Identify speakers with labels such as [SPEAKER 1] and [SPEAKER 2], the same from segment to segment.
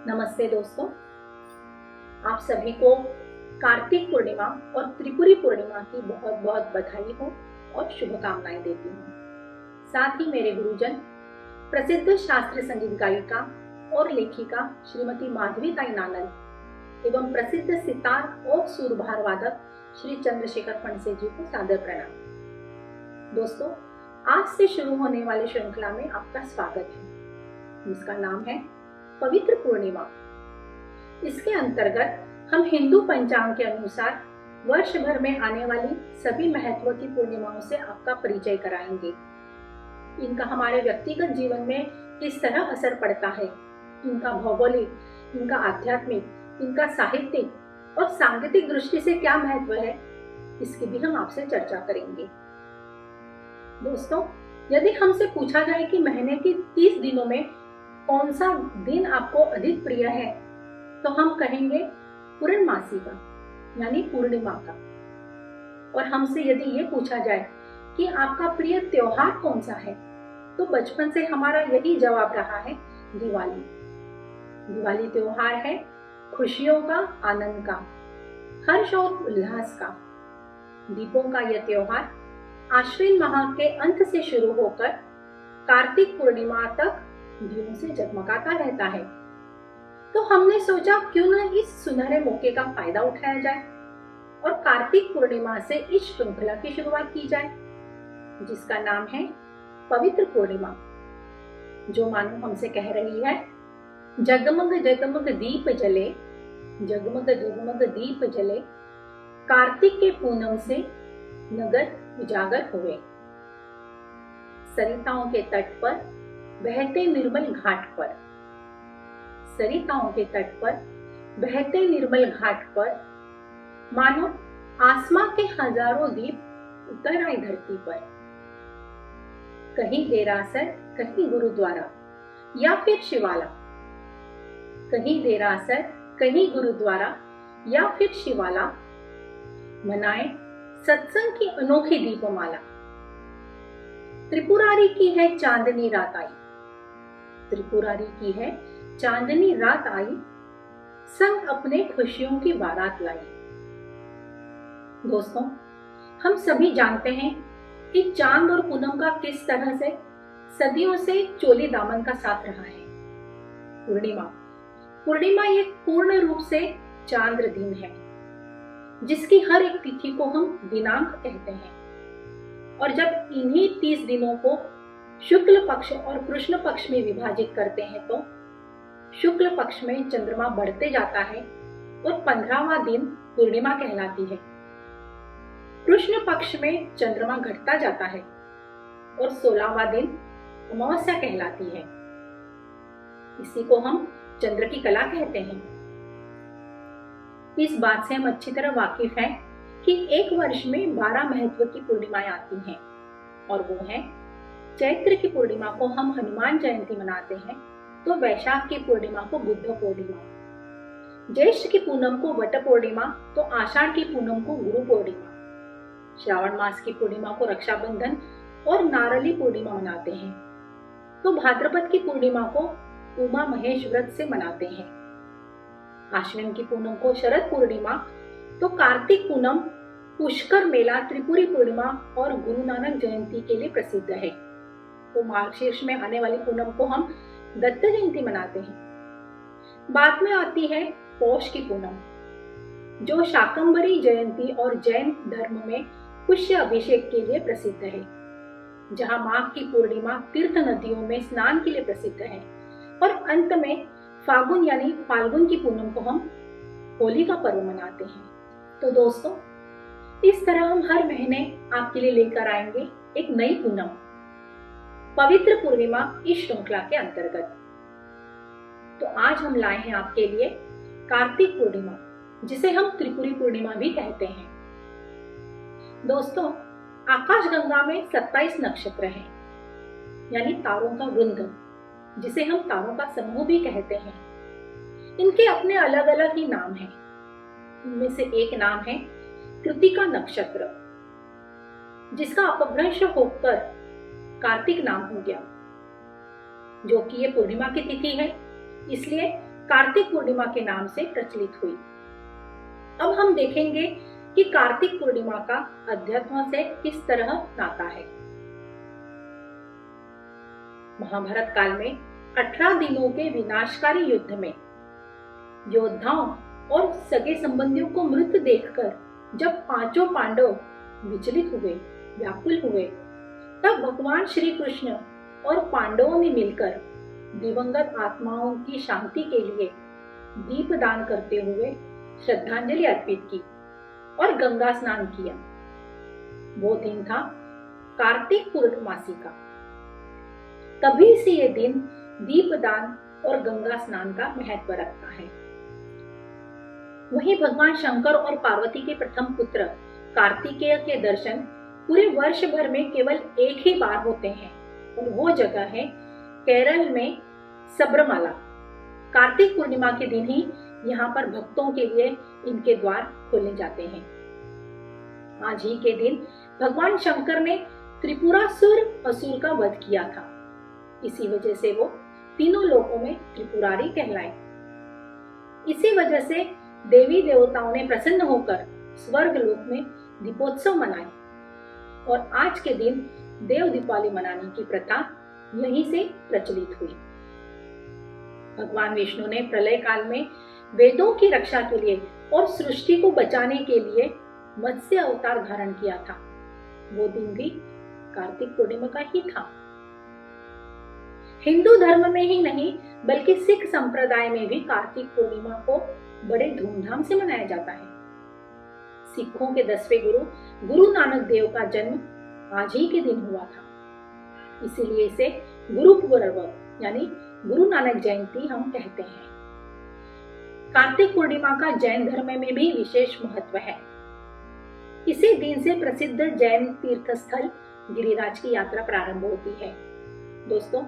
[SPEAKER 1] नमस्ते दोस्तों, आप सभी को कार्तिक पूर्णिमा और त्रिपुरी पूर्णिमा की बहुत बहुत बधाई हो और शुभकामनाएं देती हूँ। साथ ही मेरे गुरुजन प्रसिद्ध शास्त्रीय संगीत गायिका और लेखिका श्रीमती माधवीताई नानल एवं प्रसिद्ध सितार और सुरभार वादक श्री चंद्रशेखर फणसे जी को सादर प्रणाम। दोस्तों, आज से शुरू होने वाली श्रृंखला में आपका स्वागत है, जिसका नाम है पवित्र पूर्णिमा। इसके अंतर्गत हम हिंदू पंचांग के अनुसार वर्ष भर में आने वाली सभी महत्व की पूर्णिमाओं से आपका परिचय कराएंगे। इनका हमारे व्यक्तिगत जीवन में किस तरह असर पड़ता है, इनका भौगोलिक, इनका आध्यात्मिक, इनका साहित्यिक और सांगीतिक दृष्टि से क्या महत्व है, इसकी भी हम आपसे चर्चा करेंगे। दोस्तों, यदि हमसे पूछा जाए कि महीने के 30 दिनों में कौन सा दिन आपको अधिक प्रिय है, तो हम कहेंगे पूर्णमासी का, यानी पूर्णिमा का। और हमसे यदि ये पूछा जाए कि आपका प्रिय त्योहार कौन सा है, तो बचपन से हमारा यही जवाब रहा है, दिवाली। दिवाली त्योहार है खुशियों का, आनंद का, हर्ष और उल्लास का। दीपों का यह त्योहार आश्विन माह के अंत से शुरू होकर कार्तिक पूर्णिमा तक दियों से जगमगाता रहता है। तो हमने सोचा क्यों न इस सुनहरे मौके का फायदा उठाया जाए और कार्तिक पूर्णिमा से इस श्रृंखला की शुरुआत की जाए, जिसका नाम है पवित्र पूर्णिमा, जो मानो हमसे कह रही है, जगमग जगमग दीप जले, जगमग जगमग दीप जले, कार्तिक के पूनम से नगर उजागर हुए। सरिताओं के तट पर बहते निर्मल घाट पर, सरिताओं के तट पर बहते निर्मल घाट पर मानो आसमां के हजारों दीप उतर आए धरती पर। कहीं देरासर, कहीं गुरुद्वारा या फिर शिवाला, कहीं देरासर, कहीं गुरुद्वारा या फिर शिवाला, मनाए सत्संग की अनोखी दीपमाला। त्रिपुरारी की है चांदनी रात आई, त्रिपुरारी की है चांदनी रात आई, संग अपने खुशियों की बारात लाई। दोस्तों, हम सभी जानते हैं कि चांद और पूनम का किस तरह से सदियों से चोली दामन का साथ रहा है। पूर्णिमा, पूर्णिमा एक पूर्ण रूप से चांद्र दिन है, जिसकी हर एक तिथि को हम दिनांक कहते हैं। और जब इन्हीं 30 दिनों को शुक्ल पक्ष और कृष्ण पक्ष में विभाजित करते हैं, तो शुक्ल पक्ष में चंद्रमा बढ़ते जाता है और 15वां दिन पूर्णिमा कहलाती है। कृष्ण पक्ष में चंद्रमा घटता जाता है और 16वां दिन अमावस्या कहलाती है। इसी को हम चंद्र की कला कहते हैं। इस बात से हम अच्छी तरह वाकिफ हैं कि एक वर्ष में 12 महत्व की पूर्णिमाएं आती हैं, और वो है चैत्र की पूर्णिमा को हम हनुमान जयंती मनाते हैं, तो वैशाख की पूर्णिमा को बुद्ध पूर्णिमा, ज्येष्ठ की पूनम को वट पूर्णिमा, तो आषाढ़ की पूनम को गुरु पूर्णिमा, श्रावण मास की पूर्णिमा को रक्षाबंधन और नारली पूर्णिमा मनाते हैं, तो भाद्रपद की पूर्णिमा को उमा महेश व्रत से मनाते हैं। आश्विन की पूनम को शरद पूर्णिमा, तो कार्तिक पूनम पुष्कर मेला, त्रिपुरी पूर्णिमा और गुरु नानक जयंती के लिए प्रसिद्ध है। तो मार्गशीर्ष में आने वाली पूनम को हम दत्त जयंती मनाते हैं। बाद में आती है पौष की पूनम, जो शाकंभरी जयंती और जैन धर्म में पुष्य अभिषेक के लिए प्रसिद्ध है। जहां माघ की पूर्णिमा तीर्थ नदियों में स्नान के लिए प्रसिद्ध है। और अंत में फागुन यानी फाल्गुन की पूनम को हम होली का पर्व मनाते हैं। तो दोस्तों, इस तरह हम हर महीने आपके लिए लेकर आएंगे एक नई पूनम, पवित्र पूर्णिमा, इस श्रृंखला के अंतर्गत। तो आज हम लाए हैं आपके लिए कार्तिक पूर्णिमा, जिसे हम त्रिपुरी पूर्णिमा भी कहते हैं। दोस्तों, आकाशगंगा में 27 नक्षत्र हैं, यानी तारों का वृंद, जिसे हम तारों का समूह भी कहते हैं। इनके अपने अलग अलग ही नाम हैं। इनमें से एक नाम है कृतिका नक्षत्र, जिसका अपभ्रंश होकर कार्तिक नाम हो गया, जो कि ये पूर्णिमा की तिथि है, इसलिए कार्तिक पूर्णिमा के नाम से प्रचलित हुई। अब हम देखेंगे कि कार्तिक पूर्णिमा का अध्यात्म से किस तरह नाता है। महाभारत काल में 18 दिनों के विनाशकारी युद्ध में योद्धाओं और सगे संबंधियों को मृत देखकर जब पांचों पांडव विचलित हुए, व्याकुल हुए, तब भगवान श्री कृष्ण और पांडवों ने मिलकर दिवंगत आत्माओं की शांति के लिए दीप दान करते हुए श्रद्धांजलि अर्पित की और गंगा स्नान किया। वो दिन था कार्तिक पूर्णमासी का। तभी से ये दिन दीपदान और गंगा स्नान का महत्व रखता है। वहीं भगवान शंकर और पार्वती के प्रथम पुत्र कार्तिकेय के दर्शन पूरे वर्ष भर में केवल एक ही बार होते हैं और वो जगह है केरल में सबरमला। कार्तिक पूर्णिमा के दिन ही यहाँ पर भक्तों के लिए इनके द्वार खोले जाते हैं। आज ही के दिन भगवान शंकर ने त्रिपुरासुर असुर का वध किया था। इसी वजह से वो तीनों लोकों में त्रिपुरारी कहलाए। इसी वजह से देवी देवताओं ने प्रसन्न होकर स्वर्ग लोक में दीपोत्सव मनाए और आज के दिन देव दीपावली मनाने की प्रथा यहीं से प्रचलित हुई। भगवान विष्णु ने प्रलय काल में वेदों की रक्षा के लिए और सृष्टि को बचाने के लिए मत्स्य अवतार धारण किया था। वो दिन भी कार्तिक पूर्णिमा का ही था। हिंदू धर्म में ही नहीं बल्कि सिख संप्रदाय में भी कार्तिक पूर्णिमा को बड़े धूमधाम से मनाया जाता है। सिखों के 10वें गुरु गुरु नानक देव का जन्म आज ही के दिन हुआ था, इसीलिए इसे गुरु पूर्व यानी गुरु नानक जयंती हम कहते हैं। कार्तिक पूर्णिमा का जैन धर्म में भी विशेष महत्व है। इसी दिन से प्रसिद्ध जैन तीर्थ स्थल गिरिराज की यात्रा प्रारंभ होती है। दोस्तों,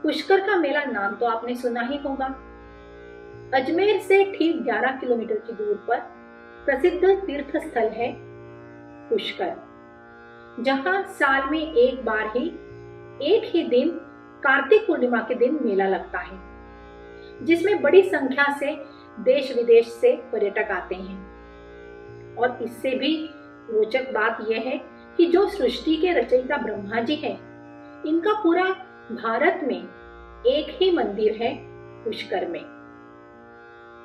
[SPEAKER 1] पुष्कर का मेला नाम तो आपने सुना ही होगा। अजमेर से ठीक 11 किलोमीटर की दूर पर प्रसिद्ध तीर्थ स्थल है पुष्कर, जहां साल में एक बार ही एक ही दिन कार्तिक पूर्णिमा के दिन मेला लगता है, जिसमें बड़ी संख्या से देश विदेश से पर्यटक आते हैं। और इससे भी रोचक बात यह है कि जो सृष्टि के रचयिता ब्रह्मा जी हैं, इनका पूरा भारत में एक ही मंदिर है पुष्कर में।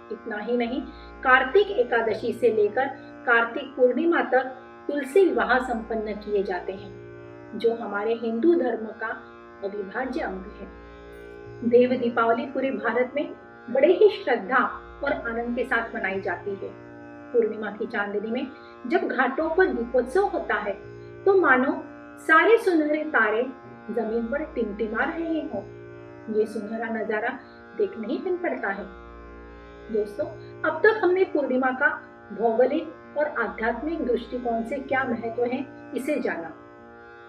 [SPEAKER 1] इतना ही नहीं, कार्तिक एकादशी से लेकर कार्तिक पूर्णिमा तक तुलसी विवाह संपन्न किए जाते हैं, जो हमारे हिंदू धर्म का अविभाज्य अंग है। देव दीपावली पूरे भारत में बड़े ही श्रद्धा और आनंद के साथ मनाई जाती है। पूर्णिमा की चांदनी में जब घाटों पर दीपोत्सव होता है तो मानो सारे सुनहरे तारे जमीन पर टिमटिमा रहे हों। ये सुनहरा नजारा देखने ही मिल पड़ता है। दोस्तों, अब तक हमने पूर्णिमा का भौगोलिक और आध्यात्मिक दृष्टिकोण से क्या महत्व है इसे जाना।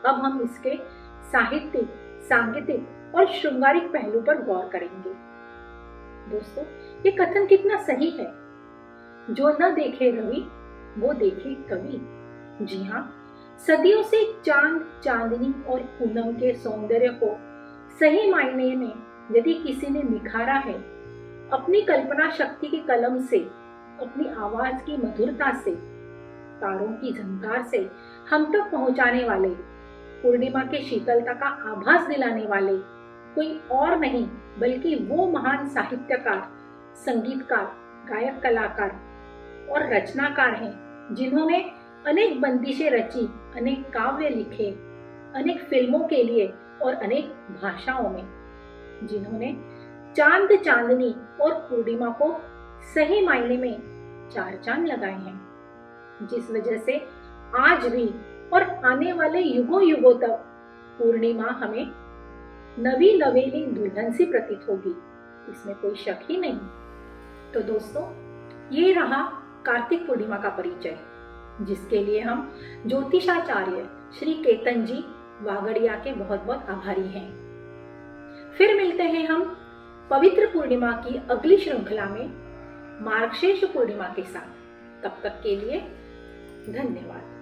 [SPEAKER 1] अब हम इसके साहित्यिक, सांगीतिक और श्रृंगारिक पहलू पर गौर करेंगे। दोस्तों, ये कथन कितना सही है। जो न देखे रवि वो देखे कवि। जी हाँ, सदियों से चांद, चांदनी और पूनम के सौंदर्य को सही मायने में यदि किसी ने निखारा है, अपनी कल्पना शक्ति की कलम से, अपनी आवाज की मधुरता से, तारों की झंकार से हम तक पहुंचाने वाले, पूर्णिमा के शीतलता का आभास दिलाने वाले कोई और नहीं बल्कि वो महान साहित्यकार, संगीतकार, गायक, कलाकार और रचनाकार हैं, जिन्होंने अनेक बंदिशें रची, अनेक काव्य लिखे, अनेक फिल्मों के लिए और अनेक भाषाओं में, जिन्होंने चांद, चांदनी और पूर्णिमा को सही मायने में 4 चांद लगाए हैं, जिस वजह से आज भी और आने वाले युगों युगों तक पूर्णिमा हमें नवी नवेली दुल्हन सी प्रतीत होगी, इसमें कोई शक ही नहीं। तो दोस्तों, ये रहा कार्तिक पूर्णिमा का परिचय, जिसके लिए हम ज्योतिषाचार्य श्री केतन जी वागड़िया के बहुत बहुत आभारी हैं। फिर मिलते हैं हम पवित्र पूर्णिमा की अगली श्रृंखला में मार्गशीर्ष पूर्णिमा के साथ। तब तक के लिए धन्यवाद।